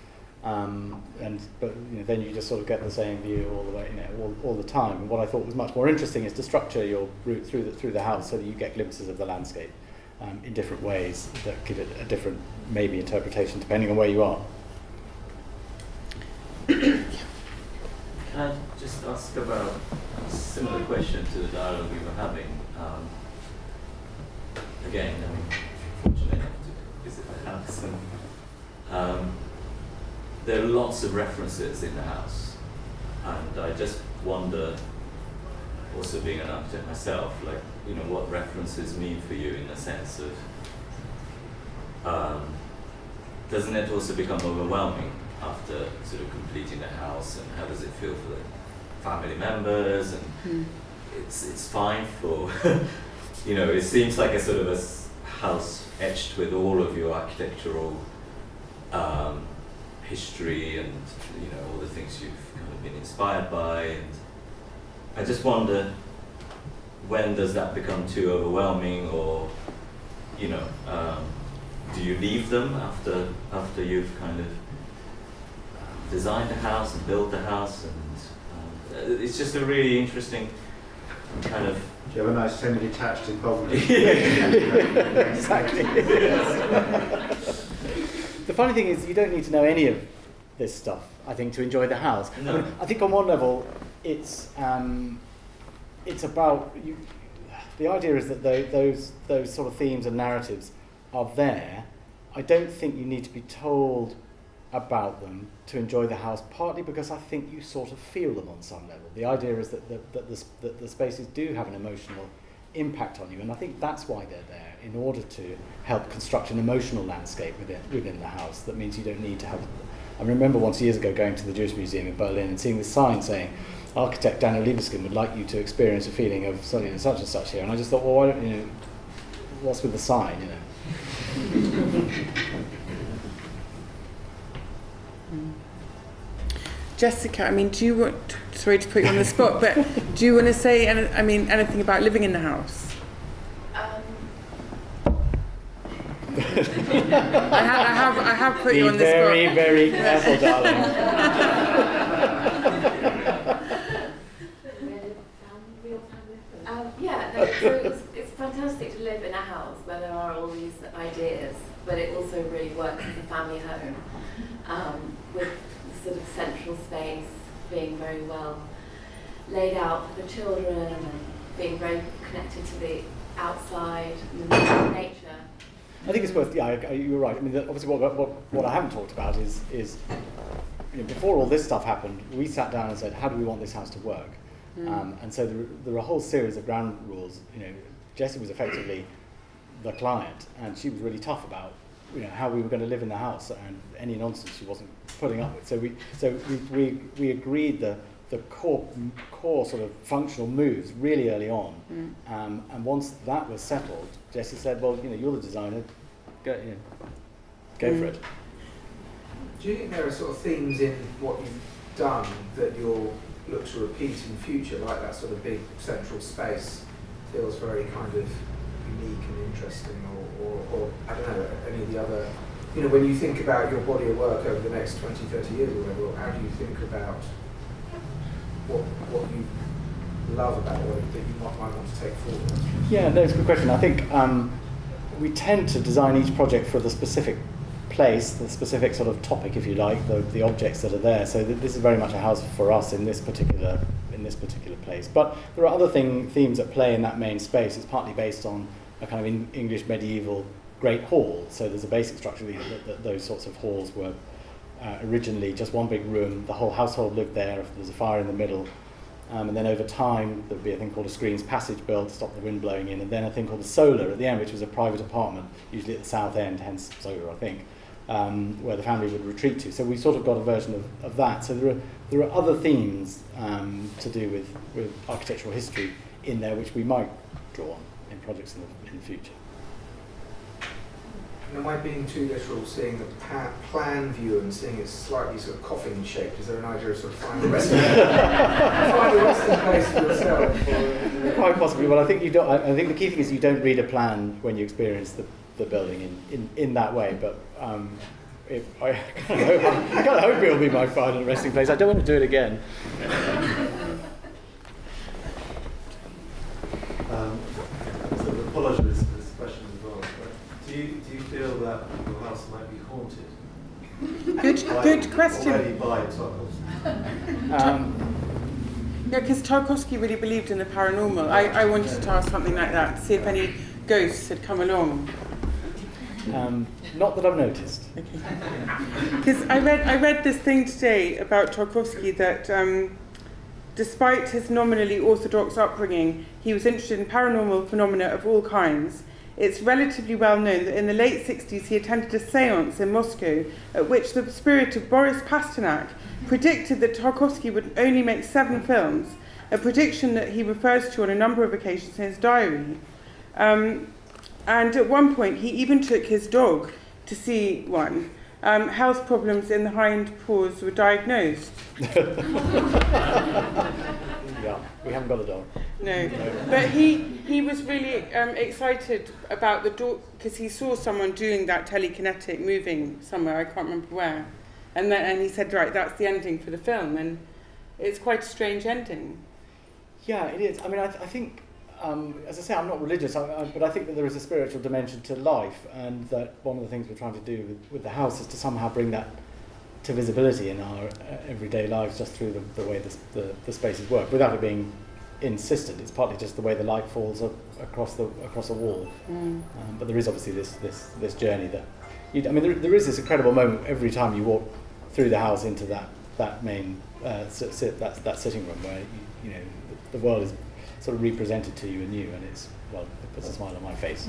but then you just sort of get the same view all the way, all the time. And what I thought was much more interesting is to structure your route through the house so that you get glimpses of the landscape in different ways that give it a different maybe interpretation depending on where you are. Can I just ask about a similar question to the dialogue we were having? Again, I mean, fortunate enough to visit the house, and there are lots of references in the house, and I just wonder, also being an architect myself, like, what references mean for you in the sense of, doesn't it also become overwhelming after sort of completing the house, and how does it feel for the family members, and it's fine for, it seems like a sort of a house etched with all of your architectural history and all the things you've kind of been inspired by, and I just wonder, when does that become too overwhelming, or do you leave them after you've kind of designed the house and built the house, and it's just a really interesting kind of. Do you have a nice semi-detached involvement? Exactly. The funny thing is, you don't need to know any of this stuff, I think, to enjoy the house. No. I mean, I think on one level, it's about you. The idea is that those sort of themes and narratives are there. I don't think you need to be told about them to enjoy the house, partly because I think you sort of feel them on some level. The idea is that the spaces do have an emotional impact on you, and I think that's why they're there, in order to help construct an emotional landscape within the house. That means you don't need to have... I remember once years ago going to the Jewish Museum in Berlin and seeing this sign saying, architect Daniel Libeskind would like you to experience a feeling of such and such here, and I just thought, well, why don't, what's with the sign, Jessica, I mean, do you want, sorry to put you on the spot, but do you want to say, anything about living in the house? I have put you on the spot. Be very, very careful, darling. So it's fantastic to live in a house where there are all these ideas, but it also really works as a family home, with the sort of central space being very well laid out for the children and being very connected to the outside and nature. I think it's worth, you're right. I mean, obviously what I haven't talked about is before all this stuff happened, we sat down and said, how do we want this house to work? And so there were a whole series of ground rules. Jessie was effectively the client, and she was really tough about how we were going to live in the house, and any nonsense she wasn't putting up with. So we agreed the core sort of functional moves really early on, and once that was settled, Jessie said, well, you're the designer, go for it. Do you think there are sort of themes in what you've done that you'll look to repeat in future, like that sort of big central space feels very kind of unique and interesting, or I don't know, any of the other, when you think about your body of work over the next 20, 30 years or whatever, how do you think about what you love about it that you might want to take forward? Yeah, no, it's a good question. I think we tend to design each project for the specific place, the specific sort of topic, if you like, the objects that are there. So this is very much a house for us in this particular place. But there are other themes at play in that main space. It's partly based on a kind of English medieval great hall. So there's a basic structure that those sorts of halls were originally just one big room. The whole household lived there. There's a fire in the middle. And then over time, there would be a thing called a screen's passage built to stop the wind blowing in, and then a thing called a solar at the end, which was a private apartment, usually at the south end, hence solar, I think, where the family would retreat to. So we sort of got a version of that. So there are other themes to do with architectural history in there, which we might draw on in projects in the future. And am I being too literal, seeing the plan view and seeing it slightly sort of coffin shaped? Is there an idea of sort of finding a resting place for yourself? Quite possibly. Well, I think you don't. I think the key thing is you don't read a plan when you experience the building in that way. But I kind of hope it'll be my final resting place. I don't want to do it again. So apologies for this question as well. But do you feel that your house might be haunted? Good question. Already by Tarkovsky? Yeah, because Tarkovsky really believed in the paranormal. I wanted to ask something like that, see if any ghosts had come along. Not that I've noticed. Because I read this thing today about Tarkovsky that despite his nominally orthodox upbringing, he was interested in paranormal phenomena of all kinds. It's relatively well known that in the late 60s he attended a séance in Moscow at which the spirit of Boris Pasternak predicted that Tarkovsky would only make 7 films, a prediction that he refers to on a number of occasions in his diary. And at one point he even took his dog to see one. Health problems in the hind paws were diagnosed. Yeah, we haven't got a dog. No, but he was really excited about the dog because he saw someone doing that telekinetic moving somewhere, I can't remember where. And he said, right, that's the ending for the film, and it's quite a strange ending. Yeah, it is. I mean, I think, as I say, I'm not religious, but I think that there is a spiritual dimension to life, and that one of the things we're trying to do with the house is to somehow bring that to visibility in our everyday lives just through the way the spaces work, without it being insistent. It's partly just the way the light falls across a wall. But there is obviously this journey that there is this incredible moment every time you walk through the house into that main that sitting room where the world is sort of represented to you anew, and it puts a smile on my face.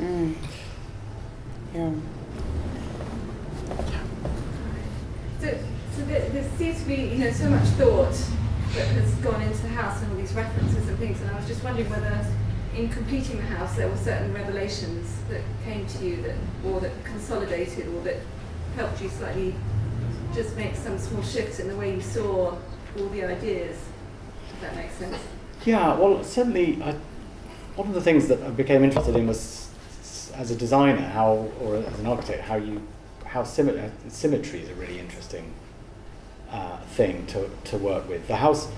Yeah. So there seems to be, so much thought that has gone into the house and all these references and things, and I was just wondering whether, in completing the house, there were certain revelations that came to you or that consolidated or that helped you slightly just make some small shifts in the way you saw all the ideas, if that makes sense. Yeah, well, certainly, one of the things that I became interested in was, as a designer, or as an architect, how symmetry is a really interesting thing to work with. The house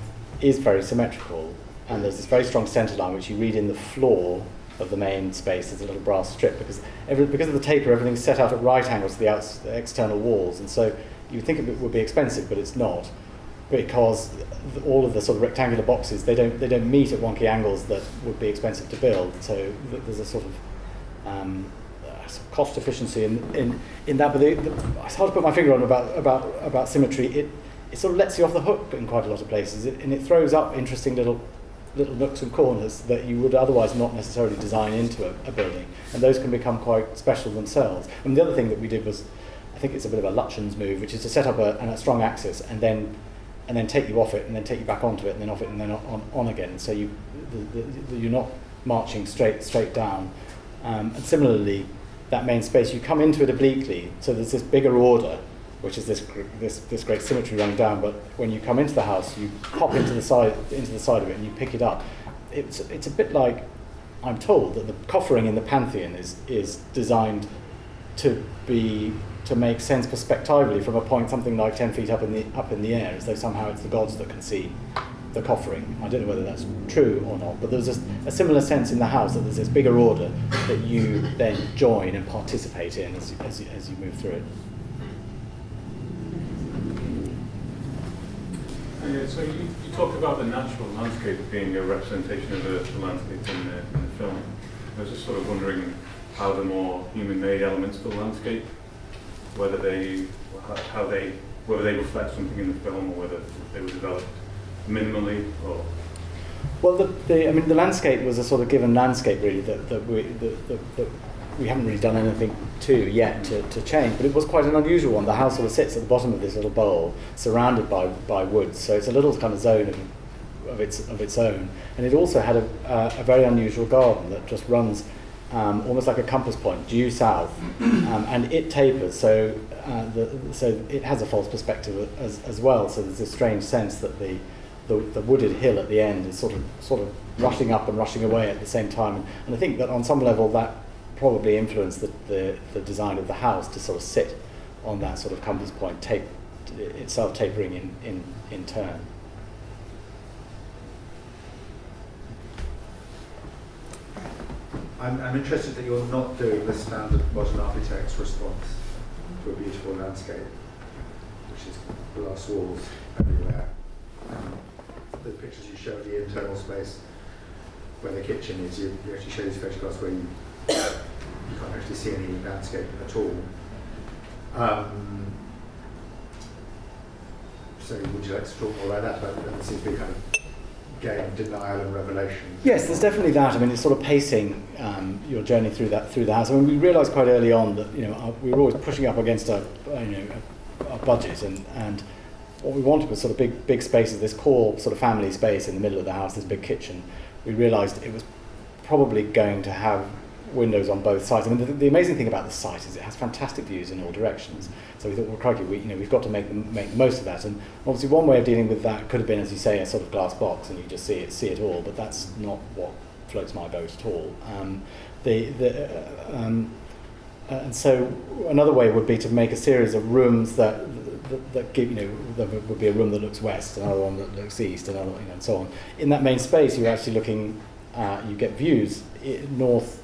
is very symmetrical, and there's this very strong centre line which you read in the floor of the main space. There's a little brass strip because of the taper, everything's set out at right angles to the external walls, and so you would think it would be expensive, but it's not, because all of the sort of rectangular boxes, they don't meet at wonky angles that would be expensive to build. So there's a sort of cost efficiency in that. But it's hard to put my finger on about symmetry. It sort of lets you off the hook in quite a lot of places, and it throws up interesting little nooks and corners that you would otherwise not necessarily design into a building, and those can become quite special themselves. And the other thing that we did was, I think it's a bit of a Lutyens move, which is to set up a strong axis and then take you off it, and then take you back onto it, and then off it, and then on again. So you're not marching straight down. And similarly, that main space, you come into it obliquely, so there's this bigger order, which is this great symmetry running down. But when you come into the house, you pop into the side of it, and you pick it up. It's a bit like, I'm told that the coffering in the Pantheon is designed to make sense perspectively from a point something like 10 feet up in the air, as though somehow it's the gods that can see the coffering. I don't know whether that's true or not, but there's a similar sense in the house that there's this bigger order that you then join and participate in as you move through it. So you talked about the natural landscape being a representation of the landscape in the film. I was just sort of wondering how the more human-made elements of the landscape, whether they reflect something in the film, or whether they were developed minimally, or. Well, the landscape was a sort of given landscape, really, that we haven't really done anything to yet to change, but it was quite an unusual one. The house sort of sits at the bottom of this little bowl, surrounded by woods, so it's a little kind of zone of its own, and it also had a very unusual garden that just runs almost like a compass point due south, and it tapers, so it has a false perspective as well. So there's this strange sense that the wooded hill at the end is sort of rushing up and rushing away at the same time, and I think that on some level that probably influenced the design of the house to sort of sit on that sort of compass point, itself tapering in turn. I'm interested that you're not doing the standard modern architect's response to a beautiful landscape, which is glass walls everywhere. The pictures you show of the internal space where the kitchen is, you actually show these photographs where you can't actually see any landscape at all. So would you like to talk more about that? But there seems to be kind of game denial and revelation. Yes, there's definitely that. I mean, it's sort of pacing your journey through the house. I mean, we realised quite early on that we were always pushing up against our budget, and what we wanted was sort of big spaces. This core sort of family space in the middle of the house, this big kitchen. We realised it was probably going to have windows on both sides. I mean, the amazing thing about the site is it has fantastic views in all directions. So we thought, well, crikey, we've got to make the most of that. And obviously, one way of dealing with that could have been, as you say, a sort of glass box, and you just see it all. But that's not what floats my boat at all. And so another way would be to make a series of rooms that give, there would be a room that looks west, another one that looks east, another, and so on. In that main space, you're actually looking, you get views north,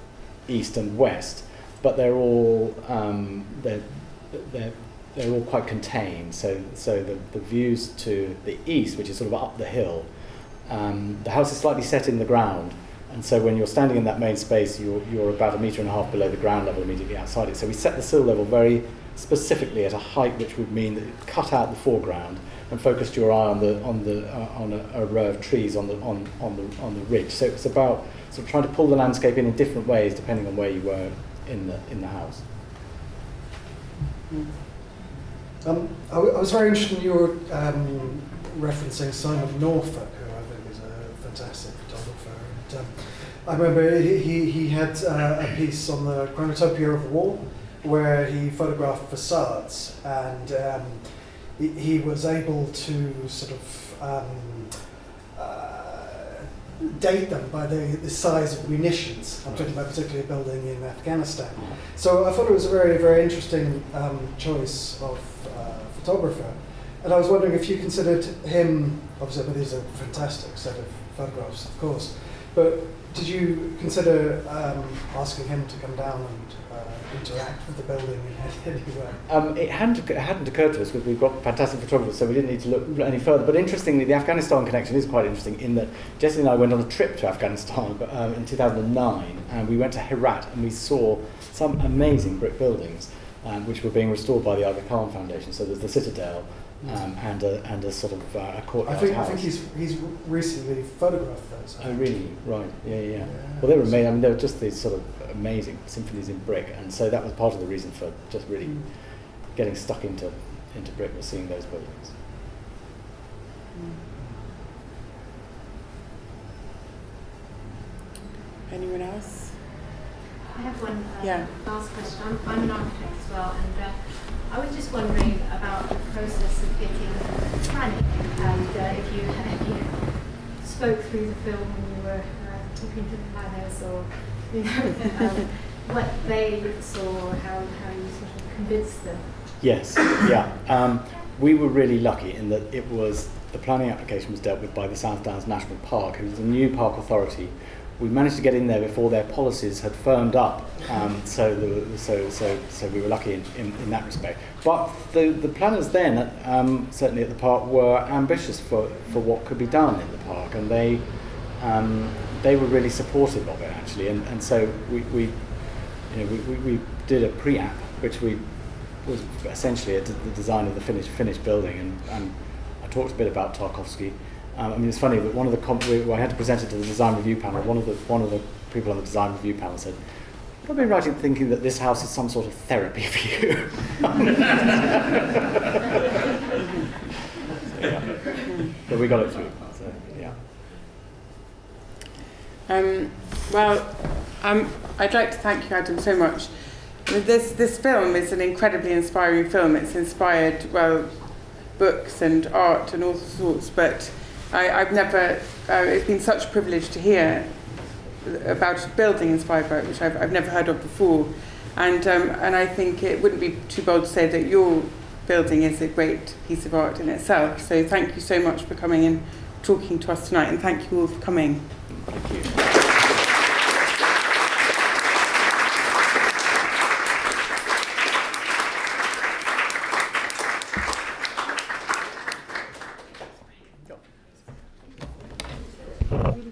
east, and west, but they're all they're all quite contained. So the views to the east, which is sort of up the hill, the house is slightly set in the ground. And so when you're standing in that main space, you're about 1.5 meters below the ground level immediately outside it. So we set the sill level very specifically at a height which would mean that it cut out the foreground and focused your eye on a row of trees on the ridge. So it's about sort of trying to pull the landscape in different ways depending on where you were in the house. I was very interested in your referencing Simon Norfolk, who I think is a fantastic photographer. And, I remember he had a piece on the chronotopia of war where he photographed facades, and he was able to sort of date them by the size of munitions. I'm talking about particularly a building in Afghanistan. So I thought it was a very, very interesting choice of photographer. And I was wondering if you considered him, obviously, but these are a fantastic set of photographs, of course, but did you consider asking him to come down and interact with the building in any way? It hadn't occurred to us because we've got fantastic photographers, so we didn't need to look any further. But interestingly, the Afghanistan connection is quite interesting in that Jessie and I went on a trip to Afghanistan in 2009, and we went to Herat and we saw some amazing brick buildings which were being restored by the Aga Khan Foundation. So there's the Citadel and a sort of a courtyard house. I think he's recently photographed those. Oh really? Right. Yeah. Well, they were amazing. I mean, they were just these sort of amazing symphonies in brick, and so that was part of the reason for just really getting stuck into brick, was seeing those buildings. Anyone else? I have one Yeah. last question. I'm an architect as well, and I was just wondering about the process of getting planning, and if you spoke through the film when you were talking to the planners, or what they saw, how you sort of convinced them. Yes, yeah. We were really lucky in that the planning application was dealt with by the South Downs National Park. It was a new park authority. We managed to get in there before their policies had firmed up, so we were lucky in that respect. But the planners then, certainly at the park, were ambitious for what could be done in the park, and they were really supportive of it actually. And so we did a pre-app, which was essentially the design of the finished building, and I talked a bit about Tarkovsky. I mean, it's funny that one of the I had to present it to the design review panel. One of the people on the design review panel said, "I've been right in thinking that this house is some sort of therapy for you." But we got it through. So, yeah. I'd like to thank you, Adam, so much. This film is an incredibly inspiring film. It's inspired, books and art and all sorts, but I've never, it's been such a privilege to hear about a building inspired by it, which I've never heard of before. And I think it wouldn't be too bold to say that your building is a great piece of art in itself. So thank you so much for coming and talking to us tonight, and thank you all for coming. Thank you. Really